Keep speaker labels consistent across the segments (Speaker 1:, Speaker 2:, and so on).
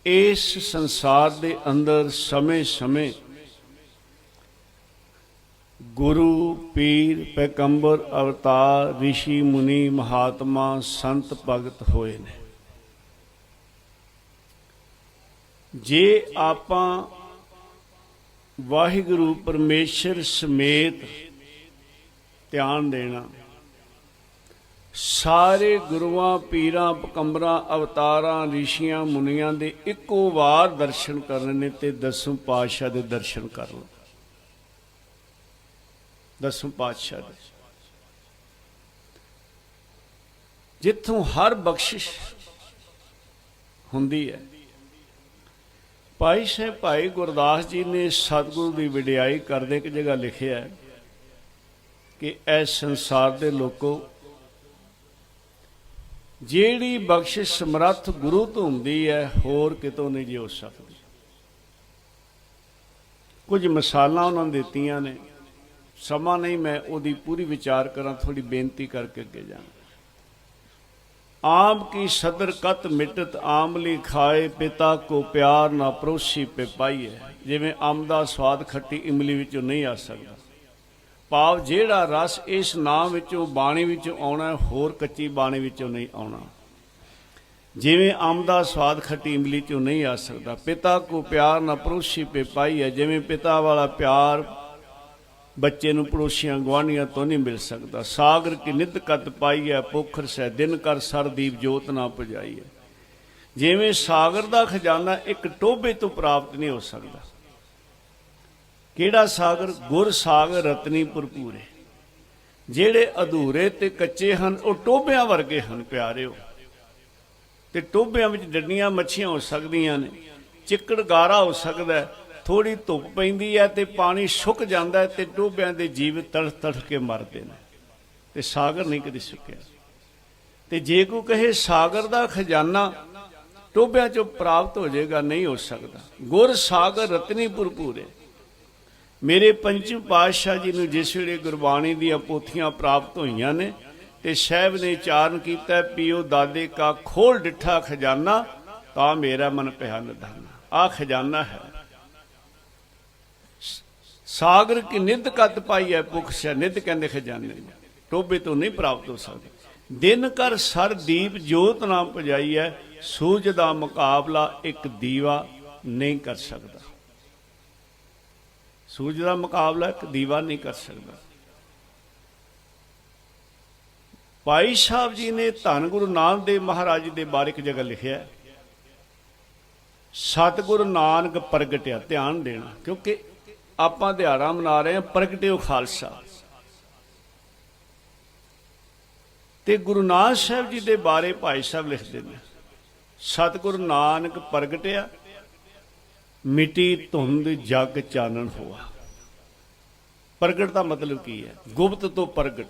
Speaker 1: इस संसार के अंदर समय समय गुरु पीर पैगंबर अवतार ऋषि मुनि महात्मा संत भगत होए ने। जे आपां वाहिगुरु परमेश्वर समेत ध्यान देना, सारे गुरुआं पीरां पैगंबरां अवतारां ऋषियां मुनियां दे इक्को वार दर्शन करने ने ते दसवें पातशाह दे दर्शन कर लो। दसवें पातशाह दे जिथों हर बख्शिश हुंदी है। भाई साहब भाई गुरदास जी ने सतगुरु की वडियाई करदे एक जगह लिखिया है कि इस संसार दे लोगों जिहड़ी बख्शिश समर्थ गुरु तो हुंदी है होर कितों नहीं जी हो सकती। कुछ मिसालां उन्होंने दित्तियां ने, समा नहीं मैं उहदी पूरी विचार करा, थोड़ी बेनती करके अगे जाना। आम की सदर कत मिटत आमली खाए पिता को प्यार ना परोसी पे पाई है। जिवें अंब दा स्वाद खट्टी इमली विचों नहीं आ सकता, भाव जिहड़ा रस इस नाम विचों बाणी विचों आउणा होर कच्ची बाणी विचों नहीं आउणा। जिवें अंब दा स्वाद खट्टी इमली चों नहीं आ सकता, पिता को प्यार ना परोसी पे पाई है। जिवें पिता वाला प्यार बच्चे नूं पड़ोसियां गुआढ़ियां तो नहीं मिल सकता। सागर की नित कत पाई है पोखर सै दिन कर सरदीप जोत ना पुजाई है। जिवें सागर दा खजाना एक टोभे तो प्राप्त नहीं हो सकता। किहड़ा सागर? गुर सागर रतनी भरपूरे। जिहड़े अधूरे ते कच्चे हन वो टोभियां वर्गे हन प्यारिओ। ते टोभियां विच डड्डियां मच्छियां हो सकदियां ने, चिक्कड़ गारा हो सकदा है, थोड़ी धुप पैंदी है तो पानी सुक जाता है तो टोभियां दे जीव तड़फ तड़फ के मरते हैं, तो सागर नहीं कभी सुक्या। तो जे कोई कहे सागर दा खजाना टोभियां चों प्राप्त हो जाएगा, नहीं हो सकता। गुर सागर रतनी भरपूरे। मेरे पंचम पातशाह जी ने जिस वेले गुरबाणी दी पोथियां प्राप्त होईयां ने ते साहब ने उचारण कीता, पियो दादे का खोल डिठा खजाना तां मेरा मन पिया निधाना। आ खजाना है। सागर की निध कत पाई है पुख से, निध कहते खजाने टोभे तो नहीं प्राप्त हो सकते। दिन कर सर दीप जोत ना पुजाई है, सूरज का मुकाबला एक दीवा नहीं कर सकता। सूरज का मुकाबला एक दीवा नहीं कर सकता। भाई साहब जी ने धन गुरु नानक देव महाराज जी के बारे एक जगह लिखा है, सतगुरु नानक प्रगटिया। ध्यान देना, क्योंकि आपां दिहाड़ा मना रहे हैं प्रगटिओ खालसा। ते गुरु नानक साहब जी के बारे भाई साहब लिखते हैं, सतगुरु नानक प्रगटिया मिटी धुंध जग चानन हुआ। प्रगट का मतलब की है? गुप्त तो प्रगट,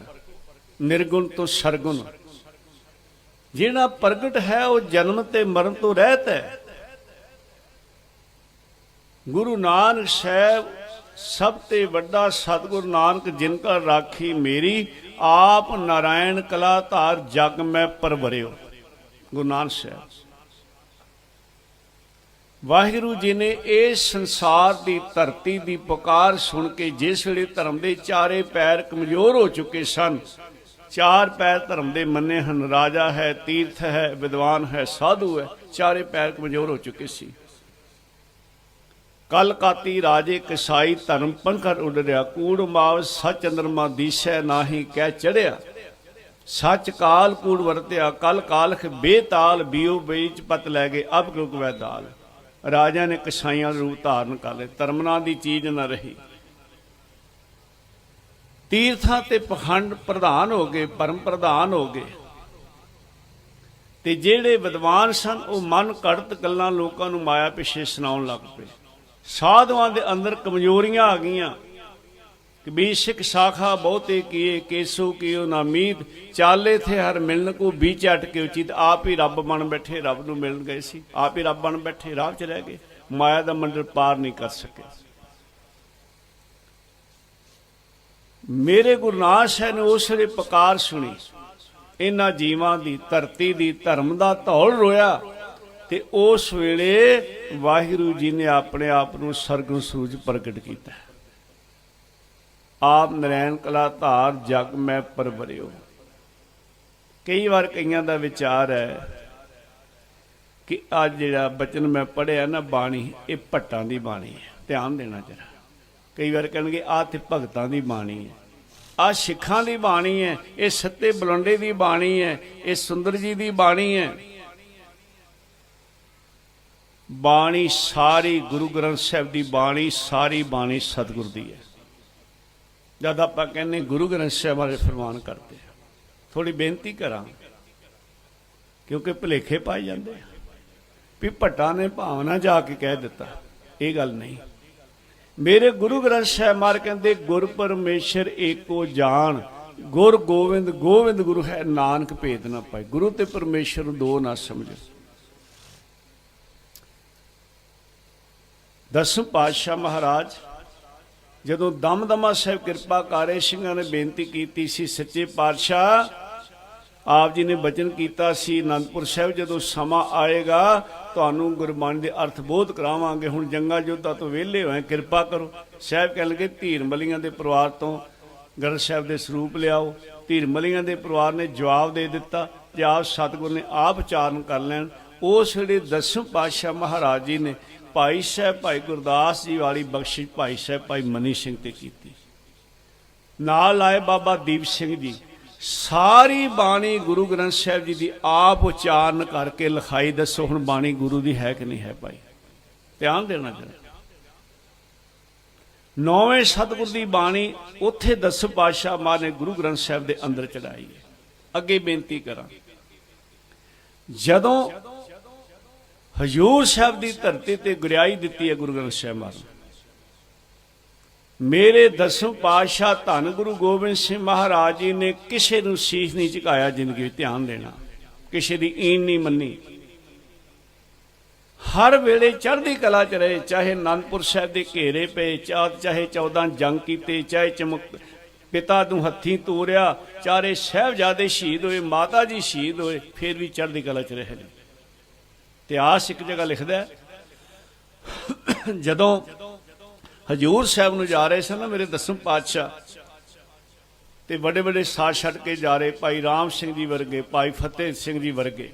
Speaker 1: निर्गुण तो सरगुण। जिहड़ा प्रगट है वह जन्म ते मरण तो रहत है। गुरु नानक साहब सब ते वड्डा सतगुरु नानक जिनका राखी मेरी, आप नारायण कला धार जग में परवरियो। गुरु नानक साहब वाहिगुरु जी ने इस संसार की धरती की पुकार सुन के जिस वेले धर्म के चारे पैर कमजोर हो चुके सन, चार पैर धर्म के मन्ने हन, राजा है, तीर्थ है, विद्वान है, साधु है, चारे पैर कमजोर हो चुके सी। कल काती राजे कसाई धर्म पंखर उडरिया, कूड़ माव सच चंद्रमा दिशै नाही कह चढ़िया। सच काल कूड़ वरत्या, कल कालख बेताल, बियो बीच पत लै गए अब क्यों वै दाल। राजा ने कसाइयां रूप धारण कर ले, धर्मना दी चीज न रही। तीर्थां ते पखंड प्रधान हो गए, परम प्रधान हो गए। ते जेड़े विद्वान सन वो मन घड़त गल्लां लोकां नूं माया पिछे सुनाउण लग पे। साधुआं दे अंदर कमजोरियां आ गईयां। कबीर सिख शाखा बहुते किए, केसो कियो ना मीत, चाले थे हर मिलन को बीच अटके उचित। आप ही रब बन बैठे, रब नूं मिलन गए सी, आप ही रब बन बैठे, राह च रह गए, माया दा मंडल पार नहीं कर सके। मेरे गुरु नानक साहब ने उस वेले पुकार सुनी, इन्हां जीवां दी, धरती दी, धर्म दा धौल रोया। ਤੇ ਉਸ ਵੇਲੇ ਵਾਹਿਗੁਰੂ ਜੀ ਨੇ ਆਪਣੇ ਆਪ ਨੂੰ ਸਰਗੁਣ ਸਰੂਜ ਪ੍ਰਗਟ ਕੀਤਾ। ਆਪ ਨਰੈਣ ਕਲਾ ਧਾਰ ਜਗ ਮੈਂ ਪਰਵਰਿਓ। ਕਈ ਵਾਰ ਕਈਆਂ ਦਾ ਵਿਚਾਰ ਹੈ ਕਿ ਅੱਜ ਜਿਹੜਾ ਬਚਨ ਮੈਂ ਪੜ੍ਹਿਆ ਨਾ ਬਾਣੀ, ਇਹ ਭੱਟਾਂ ਦੀ ਬਾਣੀ ਹੈ, ਧਿਆਨ ਦੇਣਾ ਜਰਾ। ਕਈ ਵਾਰ ਕਹਿਣਗੇ ਆਹ ਤੇ ਭਗਤਾਂ ਦੀ ਬਾਣੀ ਹੈ, ਆਹ ਸਿੱਖਾਂ ਦੀ ਬਾਣੀ ਹੈ, ਇਹ ਸੱਤੇ ਬਲੰਡੇ ਦੀ ਬਾਣੀ ਹੈ, ਇਹ ਸੁੰਦਰ ਜੀ ਦੀ ਬਾਣੀ ਹੈ। ਬਾਣੀ ਸਾਰੀ ਗੁਰੂ ਗ੍ਰੰਥ ਸਾਹਿਬ ਦੀ ਬਾਣੀ, ਸਾਰੀ ਬਾਣੀ ਸਤਿਗੁਰ ਦੀ ਹੈ। ਜਦ ਆਪਾਂ ਕਹਿੰਦੇ ਗੁਰੂ ਗ੍ਰੰਥ ਸਾਹਿਬ ਬਾਰੇ ਫਰਮਾਨ ਕਰਦੇ ਹਾਂ, ਥੋੜੀ ਬੇਨਤੀ ਕਰਾਂ ਕਿਉਂਕਿ ਭੁਲੇਖੇ ਪਾਏ ਜਾਂਦੇ ਆ ਵੀ ਭੱਟਾਂ ਨੇ ਭਾਵਨਾ ਜਾ ਕੇ ਕਹਿ ਦਿੱਤਾ, ਇਹ ਗੱਲ ਨਹੀਂ। ਮੇਰੇ ਗੁਰੂ ਗ੍ਰੰਥ ਸਾਹਿਬ ਮਹਾਰਾਜ ਕਹਿੰਦੇ ਗੁਰ ਪਰਮੇਸ਼ਰ ਏਕੋ ਜਾਣ, ਗੁਰ ਗੋਬਿੰਦ ਗੋਬਿੰਦ ਗੁਰੂ ਹੈ, ਨਾਨਕ ਭੇਦ ਨਾ ਪਾਏ। ਗੁਰੂ ਤੇ ਪਰਮੇਸ਼ਰ ਨੂੰ ਦੋ ਨਾ ਸਮਝੋ। ਦਸਮ ਪਾਤਸ਼ਾਹ ਮਹਾਰਾਜ ਜਦੋਂ ਦਮਦਮਾ ਸਾਹਿਬ ਕਿਰਪਾ ਕਾਰੇ ਸਿੰਘਾਂ ਨੇ ਬੇਨਤੀ ਕੀਤੀ ਸੀ, ਸੱਚੇ ਪਾਤਸ਼ਾਹ ਆਪ ਜੀ ਨੇ ਬਚਨ ਕੀਤਾ ਸੀ ਅਨੰਦਪੁਰ ਸਾਹਿਬ ਜਦੋਂ ਸਮਾਂ ਆਏਗਾ ਤੁਹਾਨੂੰ ਗੁਰਬਾਣੀ ਦੇ ਅਰਥ ਬੋਧ ਕਰਾਵਾਂਗੇ। ਹੁਣ ਜੰਗਾਂ ਯੁੱਧਾਂ ਤੋਂ ਵਿਹਲੇ ਹੋਏ, ਕਿਰਪਾ ਕਰੋ। ਸਾਹਿਬ ਕਹਿਣ ਲੱਗੇ ਧੀਰ ਮਲੀਆਂ ਦੇ ਪਰਿਵਾਰ ਤੋਂ ਗ੍ਰੰਥ ਸਾਹਿਬ ਦੇ ਸਰੂਪ ਲਿਆਓ। ਧੀਰ ਮਲੀਆਂ ਦੇ ਪਰਿਵਾਰ ਨੇ ਜਵਾਬ ਦੇ ਦਿੱਤਾ ਜੇ ਆਪ ਸਤਿਗੁਰ ਨੇ ਆਪ ਉਚਾਰਨ ਕਰ ਲੈਣ। ਉਸ ਵੇਲੇ ਦਸਮ ਪਾਤਸ਼ਾਹ ਮਹਾਰਾਜ ਜੀ ਨੇ ਭਾਈ ਸਾਹਿਬ ਭਾਈ ਗੁਰਦਾਸ ਜੀ ਵਾਲੀ ਬਖਸ਼ਿਸ਼ ਭਾਈ ਸਾਹਿਬ ਭਾਈ ਮਨੀ ਸਿੰਘ ਤੇ ਕੀਤੀ, ਨਾਲ ਆਏ ਬਾਬਾ ਦੀਪ ਸਿੰਘ ਜੀ। ਸਾਰੀ ਬਾਣੀ ਗੁਰੂ ਗ੍ਰੰਥ ਸਾਹਿਬ ਜੀ ਦੀ ਆਪ ਉਚਾਰਨ ਕਰਕੇ ਲਿਖਾਈ। ਦੱਸੋ ਹੁਣ ਬਾਣੀ ਗੁਰੂ ਦੀ ਹੈ ਕਿ ਨਹੀਂ ਹੈ ਭਾਈ? ਧਿਆਨ ਦੇਣਾ ਚਾਹੀਦਾ। ਨੌਵੇਂ ਸਤਿਗੁਰ ਦੀ ਬਾਣੀ ਉੱਥੇ ਦਸਮ ਪਾਤਸ਼ਾਹ ਮਹਾਰਾਜ ਨੇ ਗੁਰੂ ਗ੍ਰੰਥ ਸਾਹਿਬ ਦੇ ਅੰਦਰ ਚੜਾਈ ਹੈ। ਅੱਗੇ ਬੇਨਤੀ ਕਰਾਂ, ਜਦੋਂ ਹਜ਼ੂਰ ਸਾਹਿਬ ਦੀ ਧਰਤੀ ਤੇ ਗੁਰਿਆਈ ਦਿੱਤੀ ਹੈ ਗੁਰੂ ਗ੍ਰੰਥ ਸਾਹਿਬ ਮਹਾਰਾਜ, ਮੇਰੇ ਦਸਮ ਪਾਤਸ਼ਾਹ ਧੰਨ ਗੁਰੂ ਗੋਬਿੰਦ ਸਿੰਘ ਮਹਾਰਾਜ ਜੀ ਨੇ ਕਿਸੇ ਨੂੰ ਸੀਸ ਨਹੀਂ ਝੁਕਾਇਆ ਜ਼ਿੰਦਗੀ ਵਿੱਚ। ਧਿਆਨ ਦੇਣਾ, ਕਿਸੇ ਦੀ ਈਨ ਨਹੀਂ ਮੰਨੀ। ਹਰ ਵੇਲੇ ਚੜ੍ਹਦੀ ਕਲਾ ਚ ਰਹੇ, ਚਾਹੇ ਅਨੰਦਪੁਰ ਸਾਹਿਬ ਦੇ ਘੇਰੇ ਪਏ, ਚਾਹੇ 14 ਜੰਗ ਕੀਤੇ, ਚਾਹੇ ਚਮਕ ਪਿਤਾ ਨੂੰ ਹੱਥੀਂ ਤੋਰਿਆ, ਚਾਰੇ ਸਾਹਿਬਜ਼ਾਦੇ ਸ਼ਹੀਦ ਹੋਏ, ਮਾਤਾ ਜੀ ਸ਼ਹੀਦ ਹੋਏ, ਫਿਰ ਵੀ ਚੜ੍ਹਦੀ ਕਲਾ ਚ ਰਹੇ ਨੇ। ਇਤਿਹਾਸ ਇੱਕ ਜਗ੍ਹਾ ਲਿਖਦਾ ਜਦੋਂ ਹਜ਼ੂਰ ਸਾਹਿਬ ਨੂੰ ਜਾ ਰਹੇ ਸਨ ਨਾ ਮੇਰੇ ਦਸਮ ਪਾਤਸ਼ਾਹ, ਤੇ ਵੱਡੇ ਵੱਡੇ ਸਾਥ ਛੱਡ ਕੇ ਜਾ ਰਹੇ, ਭਾਈ ਰਾਮ ਸਿੰਘ ਜੀ ਵਰਗੇ, ਭਾਈ ਫਤਿਹ ਸਿੰਘ ਜੀ ਵਰਗੇ।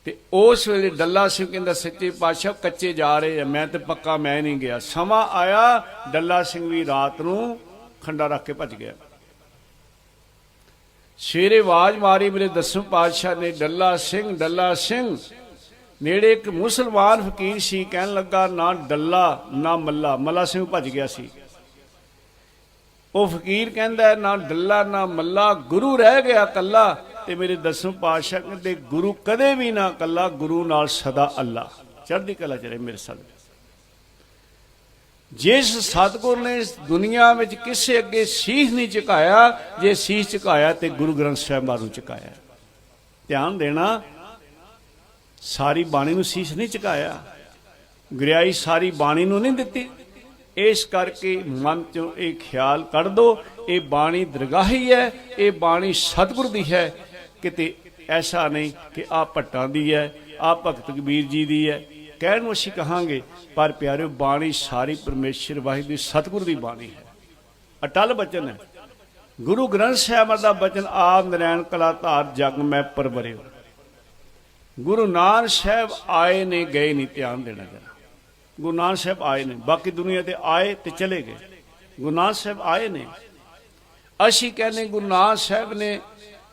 Speaker 1: ਤੇ ਉਸ ਵੇਲੇ ਡੱਲਾ ਸਿੰਘ ਕਹਿੰਦਾ ਸੱਚੇ ਪਾਤਸ਼ਾਹ ਕੱਚੇ ਜਾ ਰਹੇ ਆ, ਮੈਂ ਤੇ ਪੱਕਾ ਮੈਂ ਨਹੀਂ ਗਿਆ। ਸਮਾਂ ਆਇਆ ਡੱਲਾ ਸਿੰਘ ਵੀ ਰਾਤ ਨੂੰ ਖੰਡਾ ਰੱਖ ਕੇ ਭੱਜ ਗਿਆ। ਸਵੇਰੇ ਆਵਾਜ਼ ਮਾਰੀ ਮੇਰੇ ਦਸਮ ਪਾਤਸ਼ਾਹ ਨੇ, ਡੱਲਾ ਸਿੰਘ ਡੱਲਾ ਸਿੰਘ। ਨੇੜੇ ਇੱਕ ਮੁਸਲਮਾਨ ਫਕੀਰ ਸੀ, ਕਹਿਣ ਲੱਗਾ ਨਾ ਡੱਲਾ ਨਾ ਮੱਲਾ। ਮੱਲਾ ਸਿੰਘ ਭੱਜ ਗਿਆ ਸੀ। ਉਹ ਫਕੀਰ ਕਹਿੰਦਾ ਨਾ ਡੱਲਾ ਨਾ ਮੱਲਾ, ਗੁਰੂ ਰਹਿ ਗਿਆ ਕੱਲਾ। ਤੇ ਮੇਰੇ ਦਸਮ ਪਾਤਸ਼ਾਹ ਕਹਿੰਦੇ ਗੁਰੂ ਕਦੇ ਵੀ ਨਾ ਕੱਲਾ, ਗੁਰੂ ਨਾਲ ਸਦਾ ਅੱਲਾ। ਚੜ੍ਹਦੀ ਕਲਾ ਚ ਰਹੇ ਮੇਰੇ ਸਤਿਗੁਰ। ਜਿਸ ਸਤਿਗੁਰ ਨੇ ਦੁਨੀਆ ਵਿੱਚ ਕਿਸੇ ਅੱਗੇ ਸੀਸ ਨਹੀਂ ਝੁਕਾਇਆ, ਜੇ ਸੀਸ ਝੁਕਾਇਆ ਤੇ ਗੁਰੂ ਗ੍ਰੰਥ ਸਾਹਿਬ ਮਹਾਰਾਜ ਨੂੰ ਝੁਕਾਇਆ। ਧਿਆਨ ਦੇਣਾ, ਸਾਰੀ ਬਾਣੀ ਨੂੰ ਸੀਸ ਨਹੀਂ ਝੁਕਾਇਆ, ਗੁਰਿਆਈ ਸਾਰੀ ਬਾਣੀ ਨੂੰ ਨਹੀਂ ਦਿੱਤੀ। ਇਸ ਕਰਕੇ ਮਨ ਚੋਂ ਇਹ ਖਿਆਲ ਕੱਢ ਦੋ, ਇਹ ਬਾਣੀ ਦਰਗਾਹੀ ਹੈ, ਇਹ ਬਾਣੀ ਸਤਿਗੁਰ ਦੀ ਹੈ। ਕਿਤੇ ਐਸਾ ਨਹੀਂ ਕਿ ਆਹ ਭੱਟਾਂ ਦੀ ਹੈ, ਆਹ ਭਗਤ ਕਬੀਰ ਜੀ ਦੀ ਹੈ, ਕਹਿਣ ਨੂੰ ਅਸੀਂ ਕਹਾਂਗੇ। ਪਰ ਪਿਆਰਿਓ ਬਾਣੀ ਸਾਰੀ ਪਰਮੇਸ਼ਰ ਵਾਹਿਗੁਰੂ ਦੀ ਸਤਿਗੁਰ ਦੀ ਬਾਣੀ ਹੈ, ਅਟਲ ਬਚਨ ਹੈ। ਗੁਰੂ ਗ੍ਰੰਥ ਸਾਹਿਬ ਦਾ ਬਚਨ ਆਪ ਨਰੈਣ ਕਲਾ ਧਾਰ ਜਗ ਮੈਂ ਪਰਵਰਿਓ। ਗੁਰੂ ਨਾਨਕ ਸਾਹਿਬ ਆਏ ਨੇ ਗਏ ਨਹੀਂ। ਧਿਆਨ ਦੇਣਾ ਜਰਾ, ਗੁਰੂ ਨਾਨਕ ਸਾਹਿਬ ਆਏ ਨੇ, ਬਾਕੀ ਦੁਨੀਆ ਤੇ ਆਏ ਤੇ ਚਲੇ ਗਏ। ਗੁਰੂ ਨਾਨਕ ਸਾਹਿਬ ਆਏ ਨੇ। ਅਸੀਂ ਕਹਿੰਦੇ ਗੁਰੂ ਨਾਨਕ ਸਾਹਿਬ ਨੇ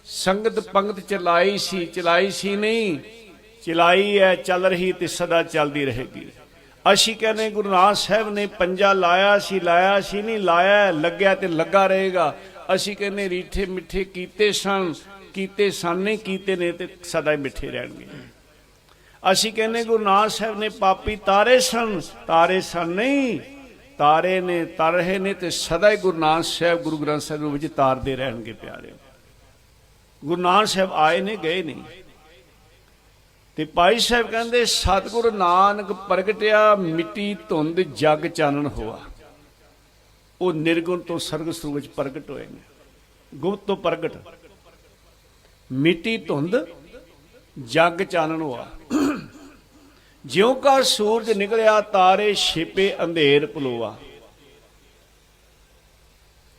Speaker 1: ਸੰਗਤ ਪੰਗਤ ਚਲਾਈ ਸੀ ਨਹੀਂ, ਚਲਾਈ ਹੈ, ਚੱਲ ਰਹੀ ਤੇ ਸਦਾ ਚੱਲਦੀ ਰਹੇਗੀ। ਅਸੀਂ ਕਹਿੰਦੇ ਗੁਰੂ ਨਾਨਕ ਸਾਹਿਬ ਨੇ ਪੰਜਾ ਲਾਇਆ ਸੀ ਨਹੀਂ, ਲਾਇਆ ਲੱਗਿਆ ਤੇ ਲੱਗਾ ਰਹੇਗਾ। ਅਸੀਂ ਕਹਿੰਦੇ ਰੀਠੇ ਮਿੱਠੇ ਕੀਤੇ ਸਨ ਨਹੀਂ, ਕੀਤੇ ਨੇ ਤੇ ਸਦਾ ਹੀ ਮਿੱਠੇ ਰਹਿਣਗੇ। ਅਸੀਂ ਕਹਿੰਦੇ ਗੁਰੂ ਨਾਨਕ ਸਾਹਿਬ ਨੇ ਪਾਪੀ ਤਾਰੇ ਸਨ ਨਹੀਂ, ਤਾਰੇ ਨੇ ਤਰ ਰਹੇ ਨੇ ਤੇ ਸਦਾ ਹੀ ਗੁਰੂ ਨਾਨਕ ਸਾਹਿਬ ਗੁਰੂ ਗ੍ਰੰਥ ਸਾਹਿਬ ਵਿੱਚ ਤਾਰਦੇ ਰਹਿਣਗੇ। ਪਿਆਰੇ ਗੁਰੂ ਨਾਨਕ ਸਾਹਿਬ ਆਏ ਨੇ ਗਏ ਨਹੀਂ। ਤੇ ਭਾਈ ਸਾਹਿਬ ਕਹਿੰਦੇ ਸਤਿਗੁਰੂ ਨਾਨਕ ਪ੍ਰਗਟਿਆ, ਮਿੱਟੀ ਧੁੰਦ ਜਗ ਚਾਨਣ ਹੋਆ। ਉਹ ਨਿਰਗੁਣ ਤੋਂ ਸਰਗ ਸਰੂਪ ਵਿੱਚ ਪ੍ਰਗਟ ਹੋਏ ਨੇ, ਗੁਪਤ ਤੋਂ ਪ੍ਰਗਟ। ਮਿੱਟੀ ਧੁੰਦ जग चानन हुआ। ज्यों का सूरज निकलिया तारे छिपे अंधेर पलोआ।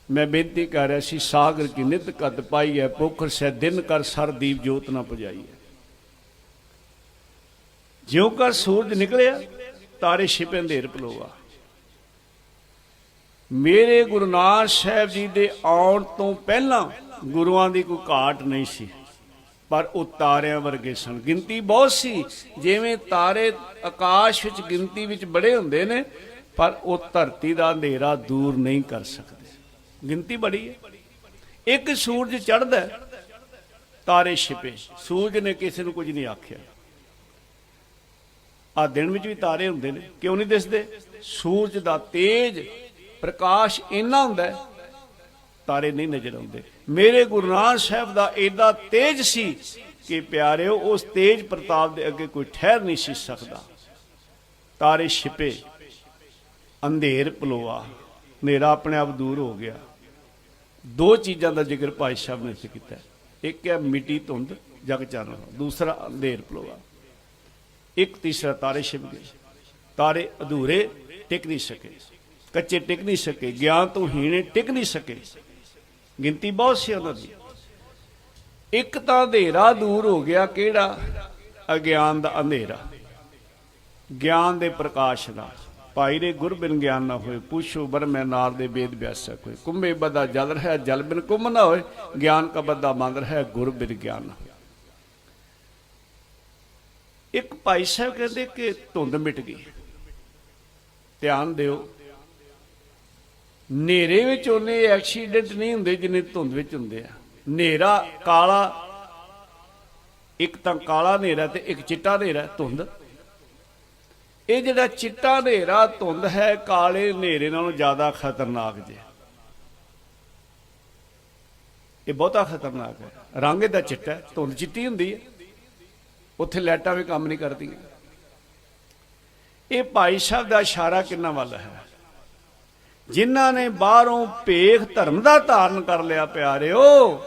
Speaker 1: मैं बेनती कर रहा सी, सागर की नित कद पाई है, पोखर से दिन कर सर दीप जोत ना पुजाई है। ज्यों का सूरज निकलिया तारे छिपे अंधेर पलोआ। मेरे गुरु नानक साहब जी दे आउण तो पहला गुरुआं दी कोई घाट नहीं सी, पर वो तारियां वर्गे सन। गिनती बहुत सी, जिवें तारे आकाश विच गिनती विच बड़े हुंदे ने, पर वो धरती दा अंधेरा दूर नहीं कर सकते। गिनती बड़ी है। एक सूरज चढ़दा तारे छिपे, सूरज ने किसी नूं कुछ नहीं आख्या। आ दिन विच भी तारे हुंदे ने, क्यों नहीं दिसदे? सूरज दा तेज प्रकाश इन्ना हुंदा है, तारे नहीं नजर आउंदे। मेरे गुरु नानक साहब दा एडा तेज सी कि प्यारिओ उस तेज प्रताप दे अगे कोई ठहर नहीं सी सकदा। तारे छिपे अंधेर पलोआ, नेरा अपने आप दूर हो गया। दो चीज़ों का जिक्र भाई साहब ने इत्थे कीता। एक है मिट्टी धुंध जग चानन, दूसरा अंधेर पलोआ, एक तीसरा तारे छिप गए। तारे अधूरे टिक नहीं सके, कच्चे टिक नहीं सके, ज्ञान तो हीने टिक नहीं सके। गिनती बहुत सी उन्होंने। एक तो अंधेरा दूर हो गया, केड़ा? अज्ञान का अंधेरा, ज्ञान के प्रकाश का। भाई रे गुर बिन ज्ञान ना होए, पूछो ब्रह्म नार दे वेद व्यासा कोई। कुंभे बदा जल रहा है, जल बिन कुंभ ना होए, ज्ञान का बदा मंद रहा है, गुर बिन ज्ञान ना होए। एक भाई साहब कहते कि धुंध मिट गई। ध्यान दिओ, नेरे विच उन्ने एक्सीडेंट नहीं हुंदे जिन्ने धुंध विच हुंदे आ। नेरा काला, एक तां काला नेरा ते एक चिट्टा नेरा धुंध। ये जिहड़ा चिट्टा नेरा धुंध है, काले नेरे नालों ज्यादा खतरनाक जे। ये बहुता खतरनाक है। रंग इहदा चिट्टा है, धुंध चिट्टी हुंदी है, उत्थे लाइटां भी काम नहीं करदियां। ये भाई साहब दा इशारा किन्ना वल है? जिन्हां ने बाहरों भेख धर्म दा धारण कर लिया प्यारिओ,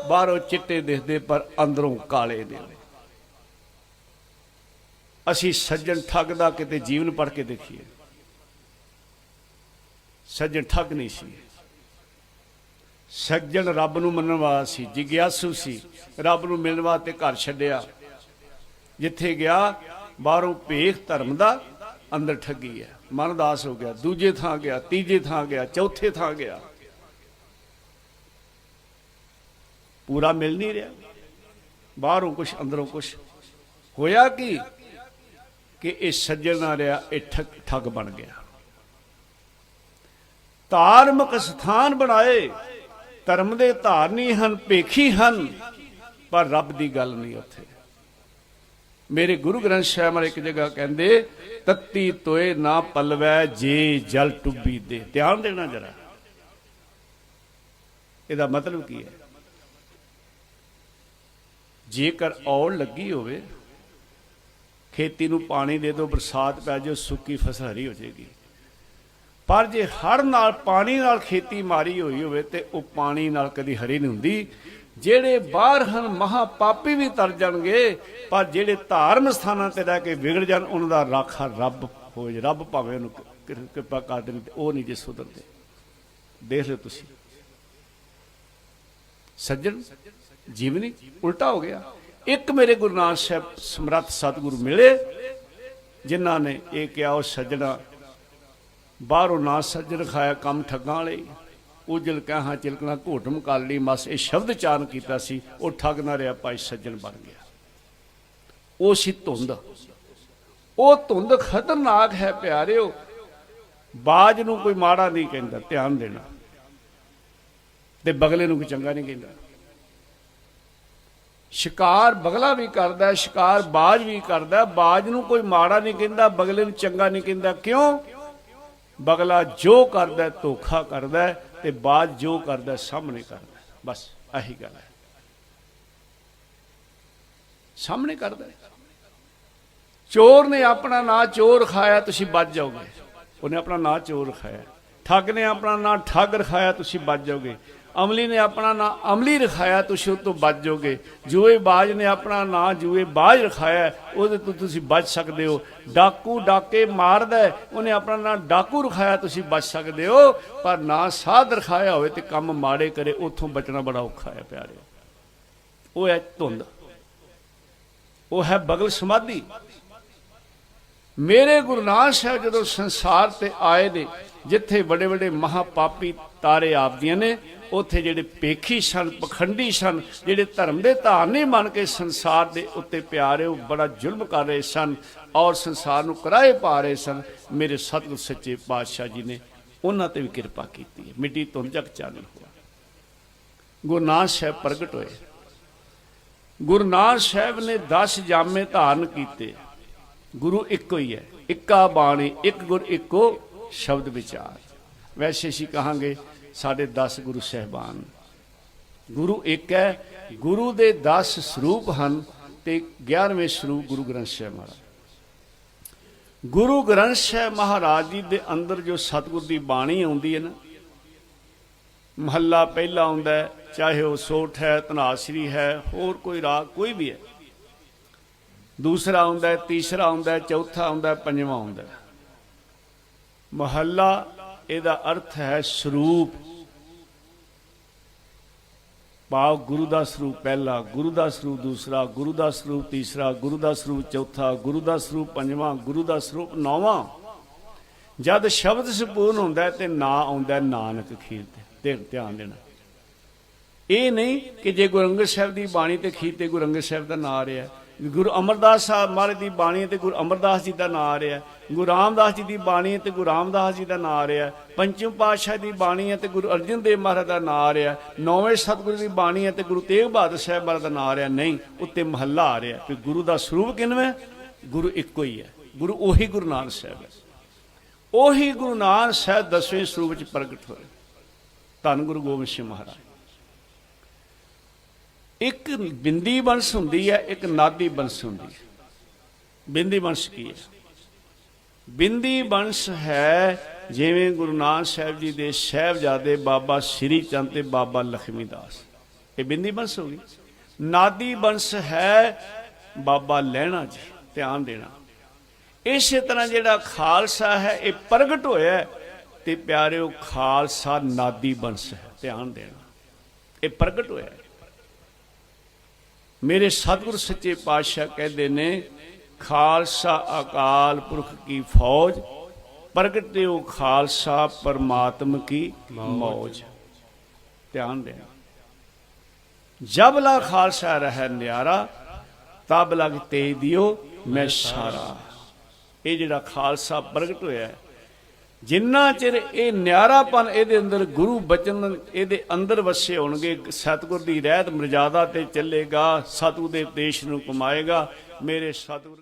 Speaker 1: बाहरों चिट्टे दिखदे पर अंदरों काले ने। असी सज्जन ठग दा किते जीवन पढ़ के देखिए, सज्जन ठग नहीं सी। सज्जन रब नूं मनण वाला सी, जिग्यासू सी, रब नूं मिलण वास्ते घर छड्डिया। जिथे गया बाहरों भेख धर्म दा, अंदर ठगी है। मन उदास हो गया, दूजे थां गया, तीजे थां गया, चौथे थां गया, पूरा मिल नहीं रहा। बाहरों कुछ अंदरों कुछ। होया कि इस सज्जन ना रहा, ये ठग बन गया। धार्मिक स्थान बनाए, धर्म दे धारनी हन, भेखी हन, पर रब की गल नहीं उत्थे। मेरे गुरु ग्रंथ साहिब एक जगह कहते, तत्ती तोए ना पलवै जे जल टुब्बी दे। ध्यान देना जरा, ਇਹਦਾ मतलब की है? जेकर औड़ लगी होवे, खेती नूं पानी दे दो, बरसात पै जाए, सुक्की फसल हरी हो जाएगी। पर जे हड़ नाल पानी नाल खेती मारी हुई होवे ते वो पानी नाल कदी हरी नहीं हुंदी। ਜਿਹੜੇ ਬਾਹਰ ਹਨ महापापी भी तर जाणगे, पर ਜਿਹੜੇ धार्मिक स्थानां ते रह के विगड़ जाण, उन्हां दा राखा रब हो जाए। रब भावें उहनूं किरपा कर देण, ते ਉਹ नहीं जे सुधरदे। देख लो तुसीं, सज्जन जीवनी उल्टा हो गया। एक मेरे गुरु नानक साहब समर्थ सतगुरु मिले, जिन्हां ने ये कहा, ਉਹ सज्जना बाहरों ना सज्जन खाया, काम ठगां वाले। उजल कहा चिलकना घोटम काली मस, ये शब्द चान किया सी, वो ठग ना रहा, भाई सज्जन बन गया। वो सी धुंध। वो धुंध खतरनाक है प्यारिओ। बाज नूं कोई माड़ा नहीं कहता, ध्यान देना, ते बगले नूं कोई चंगा नहीं कहता। शिकार बगला भी करता है, शिकार बाज भी करता है। बाज नूं कोई माड़ा नहीं कहता, बगले नूं चंगा नहीं कहता। क्यों? बगला जो करता धोखा करता है, ते बाज जो करता सामने करता। बस यही गल है, सामने करता। चोर ने अपना ना चोर खाया, तुसी बच जाओगे। उन्हें अपना ना चोर खाया। ठग ने अपना ना ठग रखाया, तुसी बच जाओगे। ਅਮਲੀ ਨੇ ਆਪਣਾ ਨਾਂ ਅਮਲੀ ਰਖਾਇਆ, ਤੁਸੀਂ ਉਹ ਤੋਂ ਬਚ ਜਾਓਗੇ। ਜੂਏਬਾਜ਼ ਨੇ ਆਪਣਾ ਨਾਂ ਜੂਏਬਾਜ਼ ਰਖਾਇਆ, ਉਹਦੇ ਤੋਂ ਤੁਸੀਂ ਬਚ ਸਕਦੇ ਹੋ। ਡਾਕੂ ਡਾਕੇ ਮਾਰਦਾ, ਉਹਨੇ ਆਪਣਾ ਨਾਂ ਡਾਕੂ ਰਖਾਇਆ, ਤੁਸੀਂ ਬਚ ਸਕਦੇ ਹੋ। ਪਰ ਨਾ ਸਾਧ ਰਖਾਇਆ ਹੋਵੇ ਤੇ ਕੰਮ ਮਾੜੇ ਕਰੇ, ਉੱਥੋਂ ਬਚਣਾ ਬੜਾ ਔਖਾ ਹੈ ਪਿਆਰੇ। ਉਹ ਹੈ ਧੁੰਦ, ਉਹ ਹੈ ਬਗਲ ਸਮਾਧੀ। ਮੇਰੇ ਗੁਰੂ ਨਾਨਕ ਸਾਹਿਬ ਜਦੋਂ ਸੰਸਾਰ ਤੇ ਆਏ ਨੇ, ਜਿੱਥੇ ਵੱਡੇ ਵੱਡੇ ਮਹਾਪਾਪੀ ਤਾਰੇ ਆਪਦੀਆਂ ਨੇ, ਉੱਥੇ ਜਿਹੜੇ ਪੇਖੀ ਸਨ, ਪਖੰਡੀ ਸਨ, ਜਿਹੜੇ ਧਰਮ ਦੇ ਧਾਰਨੀ ਮੰਨ ਕੇ ਸੰਸਾਰ ਦੇ ਉੱਤੇ ਪਿਆਰੇ, ਉਹ ਬੜਾ ਜ਼ੁਲਮ ਕਰ ਰਹੇ ਸਨ ਔਰ ਸੰਸਾਰ ਨੂੰ ਕਿਰਾਏ ਪਾ ਰਹੇ ਸਨ। ਮੇਰੇ ਸਤਿਗੁਰ ਸੱਚੇ ਪਾਤਸ਼ਾਹ ਜੀ ਨੇ ਉਹਨਾਂ ਤੇ ਵੀ ਕਿਰਪਾ ਕੀਤੀ ਹੈ। ਮਿੱਟੀ ਧੁੰਦ ਜਗ ਚਾਨਣ ਹੋਇਆ, ਗੁਰੂ ਨਾਨਕ ਸਾਹਿਬ ਪ੍ਰਗਟ ਹੋਏ। ਗੁਰੂ ਨਾਨਕ ਸਾਹਿਬ ਨੇ 10 ਜਾਮੇ ਧਾਰਨ ਕੀਤੇ। ਗੁਰੂ ਇੱਕੋ ਹੀ ਹੈ, ਇੱਕਾ ਬਾਣੀ, ਇੱਕ ਗੁਰ ਇੱਕੋ ਸ਼ਬਦ ਵਿਚਾਰ। ਵੈਸੇ ਅਸੀਂ ਕਹਾਂਗੇ ਸਾਡੇ 10 ਗੁਰੂ ਸਾਹਿਬਾਨ, ਗੁਰੂ ਇੱਕ ਹੈ। ਗੁਰੂ ਦੇ 10 ਸਰੂਪ ਹਨ ਤੇ 11ਵੇਂ ਸਰੂਪ ਗੁਰੂ ਗ੍ਰੰਥ ਸਾਹਿਬ ਮਹਾਰਾਜ। ਗੁਰੂ ਗ੍ਰੰਥ ਸਾਹਿਬ ਮਹਾਰਾਜ ਜੀ ਦੇ ਅੰਦਰ ਜੋ ਸਤਿਗੁਰ ਦੀ ਬਾਣੀ ਆਉਂਦੀ ਹੈ ਨਾ, ਮਹੱਲਾ ਪਹਿਲਾ ਆਉਂਦਾ ਹੈ, ਚਾਹੇ ਉਹ ਸੋਠ ਹੈ, ਧਨਾਸਰੀ ਹੈ, ਹੋਰ ਕੋਈ ਰਾਗ ਕੋਈ ਵੀ ਹੈ। ਦੂਸਰਾ ਆਉਂਦਾ ਹੈ, ਤੀਸਰਾ ਆਉਂਦਾ ਹੈ, ਚੌਥਾ ਆਉਂਦਾ ਹੈ, ਪੰਜਵਾਂ ਆਉਂਦਾ ਹੈ। ਮਹੱਲਾ ਇਹਦਾ ਅਰਥ ਹੈ ਸਰੂਪ, ਭਾਵ ਗੁਰੂ ਦਾ ਸਰੂਪ ਪਹਿਲਾ, ਗੁਰੂ ਦਾ ਸਰੂਪ ਦੂਸਰਾ, ਗੁਰੂ ਦਾ ਸਰੂਪ ਤੀਸਰਾ, ਗੁਰੂ ਦਾ ਸਰੂਪ ਚੌਥਾ, ਗੁਰੂ ਦਾ ਸਰੂਪ ਪੰਜਵਾਂ, ਗੁਰੂ ਦਾ ਸਰੂਪ ਨੌਵਾਂ। ਜਦ ਸ਼ਬਦ ਸੰਪੂਰਨ ਹੁੰਦਾ ਤੇ ਨਾਂ ਆਉਂਦਾ ਨਾਨਕ ਖੀਰ ਤੇ। ਧਿਆਨ ਦੇਣਾ, ਇਹ ਨਹੀਂ ਕਿ ਜੇ ਗੁਰੂ ਅੰਗਦ ਸਾਹਿਬ ਦੀ ਬਾਣੀ ਤੇ ਖੀਰ ਤੇ ਗੁਰੂ ਅੰਗਦ ਸਾਹਿਬ ਦਾ ਨਾਂ ਆ ਰਿਹਾ, ਗੁਰੂ ਅਮਰਦਾਸ ਸਾਹਿਬ ਮਹਾਰਾਜ ਦੀ ਬਾਣੀ ਤੇ ਗੁਰੂ ਅਮਰਦਾਸ ਜੀ ਦਾ ਨਾਂ ਆ ਰਿਹਾ, ਗੁਰੂ ਰਾਮਦਾਸ ਜੀ ਦੀ ਬਾਣੀ ਤੇ ਗੁਰੂ ਰਾਮਦਾਸ ਜੀ ਦਾ ਨਾਂ ਆ ਰਿਹਾ, ਪੰਚਮ ਪਾਤਸ਼ਾਹ ਦੀ ਬਾਣੀ ਹੈ ਤੇ ਗੁਰੂ ਅਰਜਨ ਦੇਵ ਮਹਾਰਾਜ ਦਾ ਨਾਂ ਆ ਰਿਹਾ, ਨੌਵੇਂ ਸਤਿਗੁਰੂ ਦੀ ਬਾਣੀ ਹੈ ਤੇ ਗੁਰੂ ਤੇਗ ਬਹਾਦਰ ਸਾਹਿਬ ਮਹਾਰਾਜ ਦਾ ਨਾਂ ਆ ਰਿਹਾ। ਨਹੀਂ, ਉੱਤੇ ਮਹੱਲਾ ਆ ਰਿਹਾ ਕਿ ਗੁਰੂ ਦਾ ਸਰੂਪ ਕਿਨਵੇਂ? ਗੁਰੂ ਇੱਕੋ ਹੀ ਹੈ। ਗੁਰੂ ਉਹੀ ਗੁਰੂ ਨਾਨਕ ਸਾਹਿਬ ਹੈ। ਉਹੀ ਗੁਰੂ ਨਾਨਕ ਸਾਹਿਬ 10ਵੇਂ ਸਰੂਪ ਵਿੱਚ ਪ੍ਰਗਟ ਹੋਏ। ਧੰਨ ਗੁਰੂ ਗੋਬਿੰਦ ਸਿੰਘ ਮਹਾਰਾਜ। ਇੱਕ ਬਿੰਦੀ ਬੰਸ ਹੁੰਦੀ ਹੈ, ਇੱਕ ਨਾਦੀ ਬੰਸ ਹੁੰਦੀ ਹੈ। ਬਿੰਦੀ ਬੰਸ ਕੀ ਹੈ? ਬਿੰਦੀ ਬੰਸ ਹੈ ਜਿਵੇਂ ਗੁਰੂ ਨਾਨਕ ਸਾਹਿਬ ਜੀ ਦੇ ਸਾਹਿਬਜ਼ਾਦੇ ਬਾਬਾ ਸ੍ਰੀ ਚੰਦ ਤੇ ਬਾਬਾ ਲਖਮੀ ਦਾਸ, ਇਹ ਬਿੰਦੀ ਬੰਸ ਹੋ ਗਈ। ਨਾਦੀ ਬੰਸ ਹੈ ਬਾਬਾ ਲਹਿਣਾ ਜੀ। ਧਿਆਨ ਦੇਣਾ, ਇਸੇ ਤਰ੍ਹਾਂ ਜਿਹੜਾ ਖਾਲਸਾ ਹੈ ਇਹ ਪ੍ਰਗਟ ਹੋਇਆ ਤੇ ਪਿਆਰਿਓ ਖਾਲਸਾ ਨਾਦੀ ਬੰਸ ਹੈ। ਧਿਆਨ ਦੇਣਾ, ਇਹ ਪ੍ਰਗਟ ਹੋਇਆ। ਮੇਰੇ ਸਤਿਗੁਰ ਸੱਚੇ ਪਾਤਸ਼ਾਹ ਕਹਿੰਦੇ ਨੇ, ਖਾਲਸਾ ਅਕਾਲ ਪੁਰਖ ਕੀ ਫੌਜ, ਪ੍ਰਗਟਿਓ ਖਾਲਸਾ ਪਰਮਾਤਮ ਕੀ ਮੌਜ। ਧਿਆਨ ਦੇਣਾ, ਜਬ ਲਾ ਖਾਲਸਾ ਰਹਿ ਨਿਆਰਾ, ਤਬ ਲਗ ਤੇ ਦਿਓ ਮੈਂ ਸਾਰਾ। ਇਹ ਜਿਹੜਾ ਖਾਲਸਾ ਪ੍ਰਗਟ ਹੋਇਆ, ਜਿੰਨਾ ਚਿਰ ਇਹ ਨਿਆਰਾਪਨ ਇਹਦੇ ਅੰਦਰ ਗੁਰੂ ਬਚਨ ਇਹਦੇ ਅੰਦਰ ਵਸੇ ਹੋਣਗੇ, ਸਤਿਗੁਰ ਦੀ ਰਹਿਤ ਮਰਜ਼ਾਦਾ ਤੇ ਚੱਲੇਗਾ, ਸਤਿਗੁਰ ਦੇ ਉਪਦੇਸ਼ ਨੂੰ ਕਮਾਏਗਾ। ਮੇਰੇ ਸਤਿਗੁਰ